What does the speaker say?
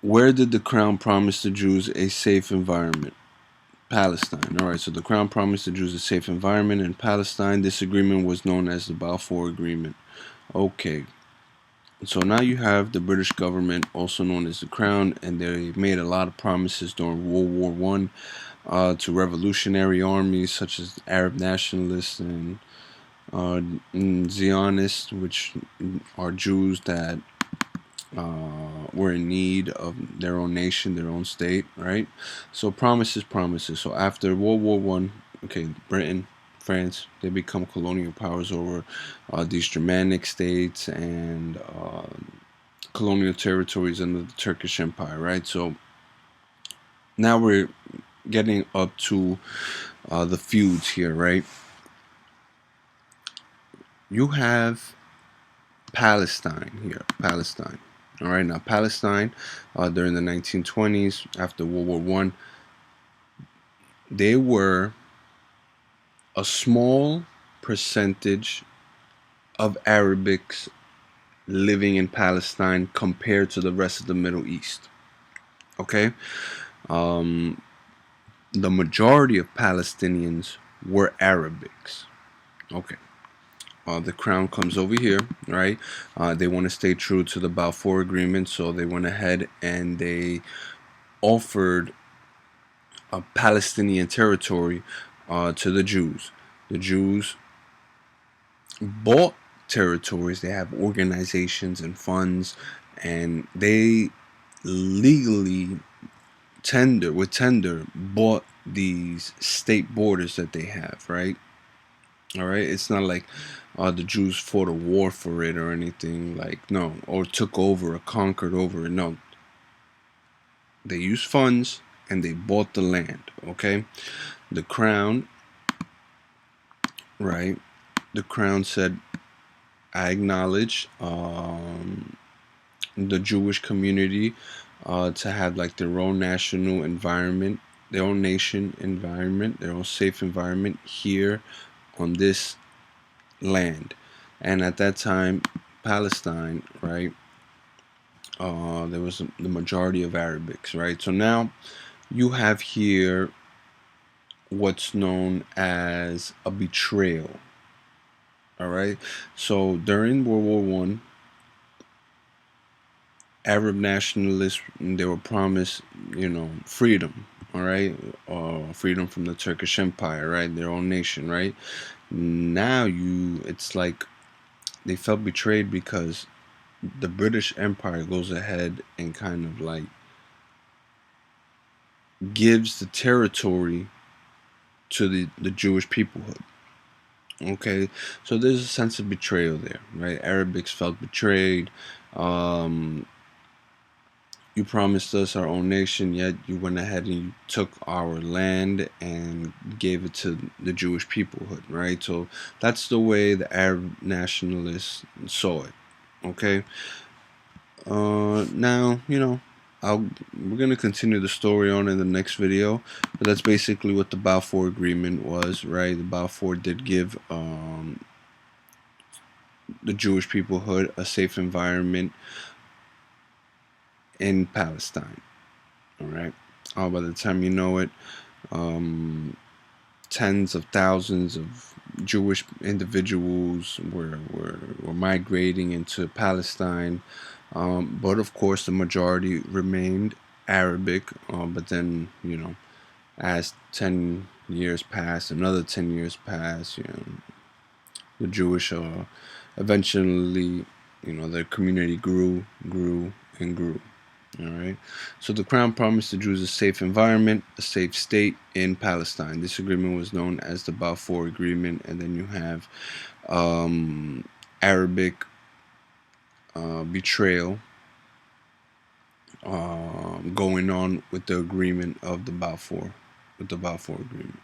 Where did the Crown promise the Jews a safe environment? Palestine. Alright, so the Crown promised the Jews a safe environment in Palestine. This agreement was known as the Balfour Agreement. Okay, so now you have the British government, also known as the Crown, and they made a lot of promises during World War One to revolutionary armies such as Arab nationalists and Zionists, which are Jews that were in need of their own nation, their own state, right? So promises, promises. So after World War One, okay, Britain, France, they become colonial powers over these Germanic states and colonial territories under the Turkish Empire, right? So now we're getting up to the feuds here, right? You have Palestine here, Palestine. All right, now Palestine during the 1920s, after World War One, they were a small percentage of Arabics living in Palestine compared to the rest of the Middle East. Okay, um, the majority of Palestinians were Arabics. Okay. The Crown comes over here, right? They want to stay true to the Balfour Agreement, so they went ahead and they offered a Palestinian territory to the Jews. The Jews bought territories. They have organizations and funds, and they legally tender bought these state borders that they have, right? All right, it's not like the Jews fought a war for it or anything, like, no, or took over or conquered over it. No, they used funds and they bought the land. Okay, the Crown, right? The Crown said, I acknowledge the Jewish community to have like their own national environment, their own nation environment, their own safe environment here on this land. And at that time, Palestine, right, there was the majority of Arabics, right? So now you have here what's known as a betrayal. All right. So during World War One, Arab nationalists, they were promised, freedom. All right, freedom from the Turkish Empire, right? Their own nation, right? Now it's like they felt betrayed because the British Empire goes ahead and kind of like gives the territory to the Jewish peoplehood. Okay, so there's a sense of betrayal there, right? Arabics felt betrayed. Um, you promised us our own nation, yet you went ahead and you took our land and gave it to the Jewish peoplehood, right? So that's the way the Arab nationalists saw it. Okay. Now, we're gonna continue the story on in the next video, but that's basically what the Balfour Agreement was, right? The Balfour did give the Jewish peoplehood a safe environment in Palestine. All right. By the time you know it, tens of thousands of Jewish individuals were migrating into Palestine. But of course, the majority remained Arabic. But then, as 10 years passed, another 10 years passed, the Jewish eventually, their community grew, and grew. All right. So the Crown promised the Jews a safe environment, a safe state in Palestine. This agreement was known as the Balfour Agreement, and then you have Arabic betrayal going on with the agreement of the Balfour, with the Balfour Agreement.